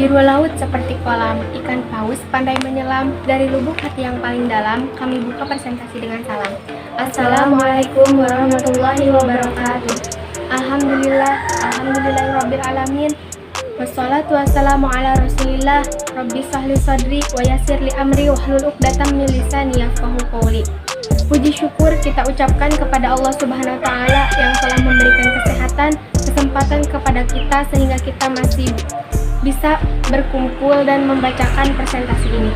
Biru laut seperti kolam, ikan paus pandai menyelam, dari lubuk hati yang paling dalam, kami buka presentasi dengan salam. Assalamualaikum warahmatullahi wabarakatuh. Alhamdulillahirabbil alamin. Wassalatu wassalamu ala rasulillah. Rabbi sahli sadri wa yassirli amri wahlul 'uqdatam min lisani yafqahu qawli. Puji syukur kita ucapkan kepada Allah Subhanahu wa taala yang telah memberikan kesempatan kepada kita sehingga kita masih bisa berkumpul dan membacakan presentasi ini.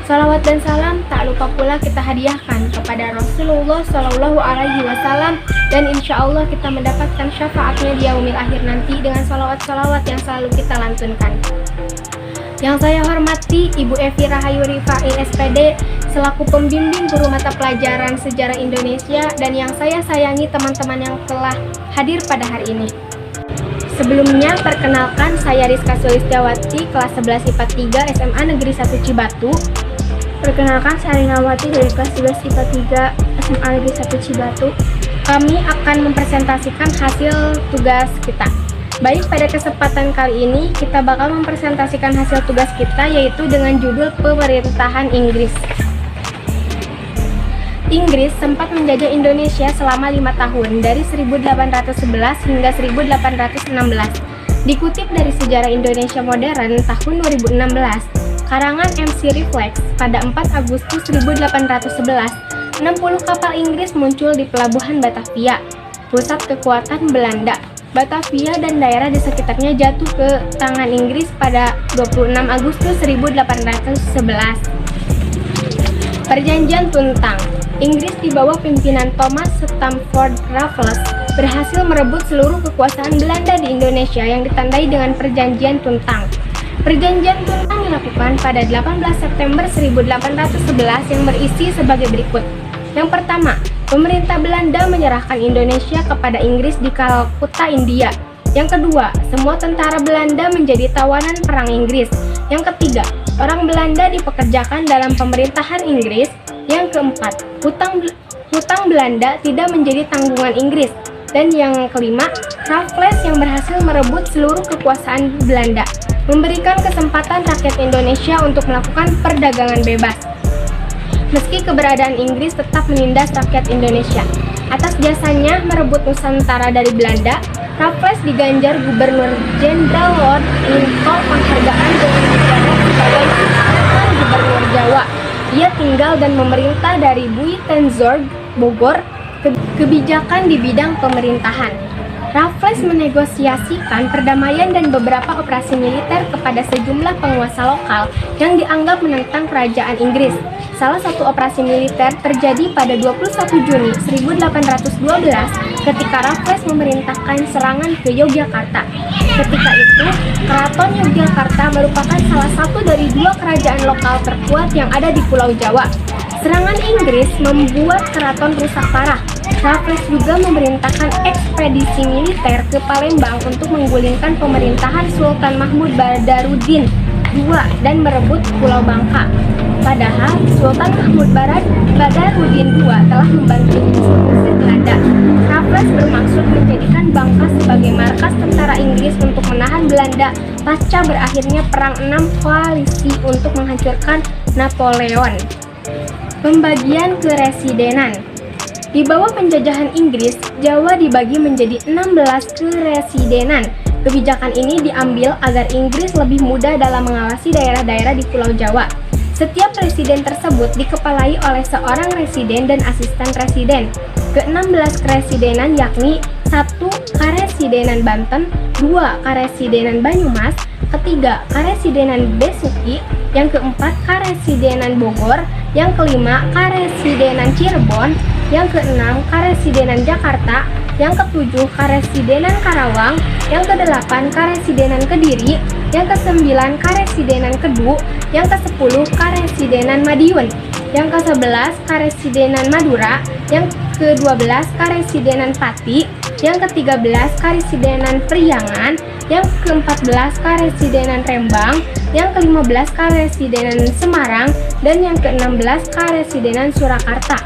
Salawat dan salam tak lupa pula kita hadiahkan kepada Rasulullah Shallallahu Alaihi Wasallam, dan insya Allah kita mendapatkan syafaatnya di yaumil akhir nanti dengan salawat-salawat yang selalu kita lantunkan. Yang saya hormati Ibu Evi Rahayu Rifai SPD selaku pembimbing guru mata pelajaran Sejarah Indonesia, dan yang saya sayangi teman-teman yang telah hadir pada hari ini. Sebelumnya, perkenalkan saya Rizka Sulistiawati, kelas 11 IPA 3 SMA Negeri 1 Cibatu. Perkenalkan saya Rinawati dari kelas 11 IPA 3 SMA Negeri 1 Cibatu. Kami akan mempresentasikan hasil tugas kita. Baik, pada kesempatan kali ini kita bakal mempresentasikan hasil tugas kita, yaitu dengan judul Pemerintahan Inggris. Inggris sempat menjajah Indonesia selama 5 tahun, dari 1811 hingga 1816. Dikutip dari Sejarah Indonesia Modern tahun 2016, karangan MC Reflex pada 4 Agustus 1811, 60 kapal Inggris muncul di pelabuhan Batavia, pusat kekuatan Belanda. Batavia dan daerah di sekitarnya jatuh ke tangan Inggris pada 26 Agustus 1811. Perjanjian Tuntang. Inggris di bawah pimpinan Thomas Stamford Raffles berhasil merebut seluruh kekuasaan Belanda di Indonesia yang ditandai dengan Perjanjian Tuntang. Perjanjian Tuntang dilakukan pada 18 September 1811 yang berisi sebagai berikut. Yang pertama, pemerintah Belanda menyerahkan Indonesia kepada Inggris di Kalkuta, India. Yang kedua, semua tentara Belanda menjadi tawanan perang Inggris. Yang ketiga, orang Belanda dipekerjakan dalam pemerintahan Inggris. Yang keempat, hutang Belanda tidak menjadi tanggungan Inggris. Dan yang kelima, Raffles yang berhasil merebut seluruh kekuasaan Belanda, memberikan kesempatan rakyat Indonesia untuk melakukan perdagangan bebas. Meski keberadaan Inggris tetap menindas rakyat Indonesia. Atas jasanya merebut Nusantara dari Belanda, Raffles diganjar Gubernur Jenderal Lord Lincoln penghargaan dengan dijabat sebagai Gubernur Jawa. Ia tinggal dan memerintah dari Buitenzorg, Bogor, kebijakan di bidang pemerintahan. Raffles menegosiasikan perdamaian dan beberapa operasi militer kepada sejumlah penguasa lokal yang dianggap menentang kerajaan Inggris. Salah satu operasi militer terjadi pada 21 Juni 1812 ketika Raffles memerintahkan serangan ke Yogyakarta. Ketika itu, Keraton Yogyakarta merupakan salah satu dari 2 kerajaan lokal terkuat yang ada di Pulau Jawa. Serangan Inggris membuat keraton rusak parah. Raffles juga memerintahkan ekspedisi militer ke Palembang untuk menggulingkan pemerintahan Sultan Mahmud Badarudin II dan merebut Pulau Bangka. Padahal Sultan Mahmud Badarudin II telah membantu insurgensi Belanda. Raffles bermaksud menjadikan Bangka sebagai markas tentara Inggris untuk menahan Belanda pasca berakhirnya Perang 6 Koalisi untuk menghancurkan Napoleon. Pembagian keresidenan. Di bawah penjajahan Inggris, Jawa dibagi menjadi 16 keresidenan. Kebijakan ini diambil agar Inggris lebih mudah dalam mengawasi daerah-daerah di Pulau Jawa. Setiap residen tersebut dikepalai oleh seorang residen dan asisten residen. Ke-16 keresidenan yakni 1. Karesidenan Banten, 2. Karesidenan Banyumas, ketiga Karesidenan Besuki, yang keempat Karesidenan Bogor, yang kelima Karesidenan Cirebon, yang keenam Karesidenan Jakarta, yang ketujuh Karesidenan Karawang, yang kedelapan Karesidenan Kediri, yang kesembilan Karesidenan Kedu, yang kesepuluh Karesidenan Madiun, yang ke-11 Karesidenan Madura, yang ke-12 Karesidenan Pati, yang ke-13 Karesidenan Priangan, yang ke-14 Karesidenan Rembang, yang ke-15 Karesidenan Semarang, dan yang ke-16 Karesidenan Surakarta.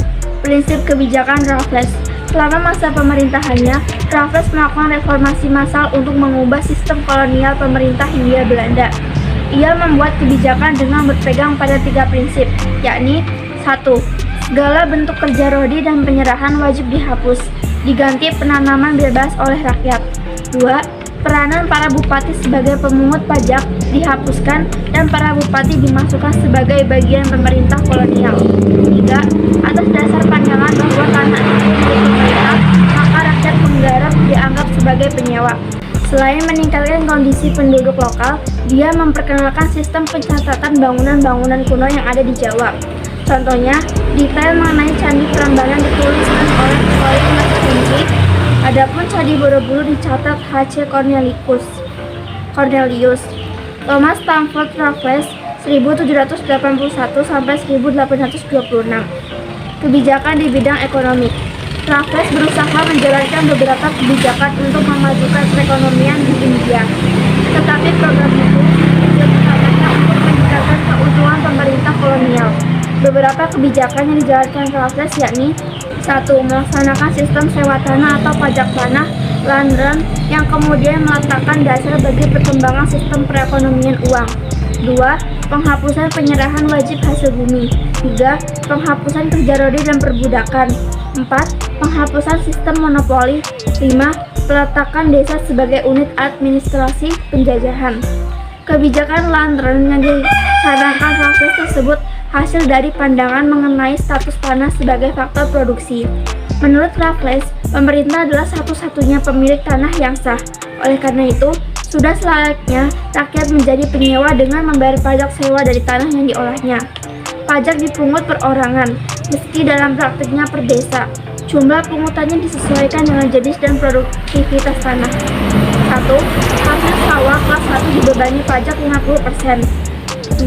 Prinsip kebijakan Raffles. Selama masa pemerintahannya, Raffles melakukan reformasi massal untuk mengubah sistem kolonial pemerintah Hindia Belanda. Ia membuat kebijakan dengan berpegang pada 3 prinsip, yakni 1. Segala bentuk kerja rodi dan penyerahan wajib dihapus, diganti penanaman bebas oleh rakyat. 2. Peranan para bupati sebagai pemungut pajak dihapuskan dan para bupati dimasukkan sebagai bagian pemerintah kolonial. 3. Atas dasar pandangan bahwa tanah itu milik pemerintah, maka rakyat penggarap dianggap sebagai penyewa. Selain meningkatkan kondisi penduduk lokal, dia memperkenalkan sistem pencatatan bangunan-bangunan kuno yang ada di Jawa. Contohnya, detail mengenai Candi Prambanan dituliskan oleh Wali Mas Kunci. Adapun Candi Borobudur dicatat H.C. Cornelius. Thomas Stamford Raffles 1781 sampai 1826. Kebijakan di bidang ekonomi. Raffles berusaha menjalankan beberapa kebijakan untuk memajukan perekonomian di India. Tetapi program itu tujuan utamanya untuk meningkatkan keuntungan pemerintah kolonial. Beberapa kebijakan yang dijalankan Raffles yakni 1. Melaksanakan sistem sewa tanah atau pajak tanah land rent yang kemudian meletakkan dasar bagi perkembangan sistem perekonomian uang. 2. Penghapusan penyerahan wajib hasil bumi. 3. Penghapusan kerja rodi dan perbudakan. 4. Penghapusan sistem monopoli. 5. Peletakan desa sebagai unit administrasi penjajahan. Kebijakan land rent yang dicanangkan Raffles tersebut hasil dari pandangan mengenai status tanah sebagai faktor produksi. Menurut Raffles, pemerintah adalah satu-satunya pemilik tanah yang sah. Oleh karena itu, sudah selayaknya rakyat menjadi penyewa dengan membayar pajak sewa dari tanah yang diolahnya. Pajak dipungut perorangan, meski dalam praktiknya per desa. Jumlah pungutannya disesuaikan dengan jenis dan produktivitas tanah. 1. Hasil sawah kelas 1 dibebani pajak 50%. 2.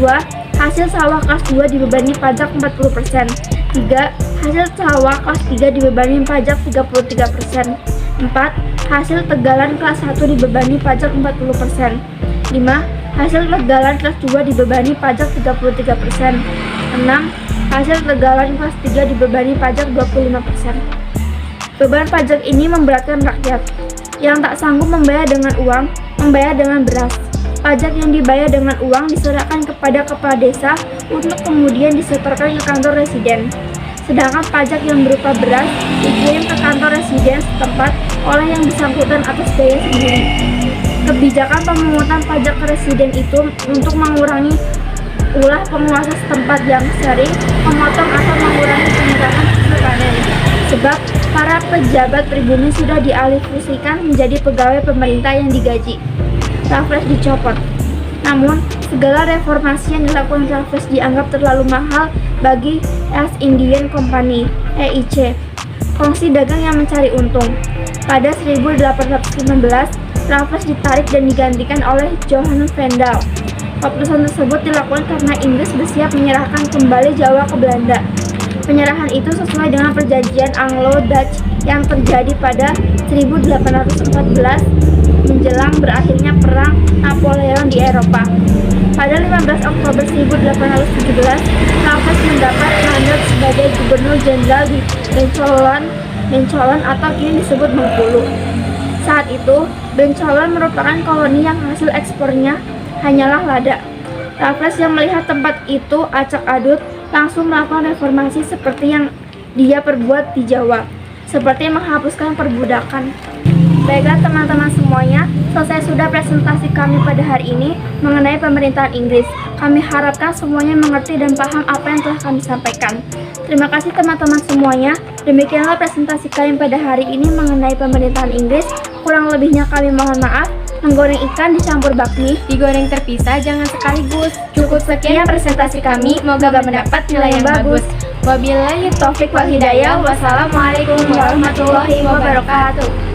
Hasil sawah kelas 2 dibebani pajak 40%. 3. Hasil sawah kelas 3 dibebani pajak 33%. 4. Hasil tegalan kelas 1 dibebani pajak 40%. 5. Hasil tegalan kelas 2 dibebani pajak 33%. 6. Hasil tegalan kelas 3 dibebani pajak 25%. Beban pajak ini memberatkan rakyat yang tak sanggup membayar dengan uang, membayar dengan beras. Pajak yang dibayar dengan uang diserahkan kepada kepala desa untuk kemudian disetorkan ke kantor residen. Sedangkan pajak yang berupa beras dikirim ke kantor residen setempat oleh yang bersangkutan atas biaya sendiri. Kebijakan pemungutan pajak ke residen itu untuk mengurangi ulah penguasa setempat yang sering memotong atau mengurangi penyerahan hasil panen. Sebab para pejabat pribumi sudah dialihfungsikan menjadi pegawai pemerintah yang digaji. Raffles dicopot. Namun, segala reformasi yang dilakukan Raffles dianggap terlalu mahal bagi East Indian Company (EIC), kongsi dagang yang mencari untung. Pada 1819, Raffles ditarik dan digantikan oleh Johannes Vendel. Keputusan tersebut dilakukan karena Inggris bersiap menyerahkan kembali Jawa ke Belanda. Penyerahan itu sesuai dengan perjanjian Anglo-Dutch yang terjadi pada 1814 menjelang berakhirnya Perang Napoleon di Eropa. Pada 15 Oktober 1817, Raffles mendapat mandat sebagai Gubernur Jenderal di Bencolon atau kini disebut Bengkulu. Saat itu, Bencolon merupakan koloni yang hasil ekspornya hanyalah lada. Raffles yang melihat tempat itu acak adut langsung melakukan reformasi seperti yang dia perbuat di Jawa, seperti menghapuskan perbudakan. Baiklah teman-teman semuanya, selesai sudah presentasi kami pada hari ini mengenai pemerintahan Inggris. Kami harapkan semuanya mengerti dan paham apa yang telah kami sampaikan. Terima kasih teman-teman semuanya. Demikianlah presentasi kami pada hari ini mengenai pemerintahan Inggris. Kurang lebihnya kami mohon maaf. Menggoreng ikan dicampur bakmi, Digoreng terpisah jangan sekaligus. Cukup sekian presentasi kami, semoga mendapat nilai yang bagus. Wabillahi taufiq wal hidayah. Wassalamualaikum warahmatullahi wabarakatuh.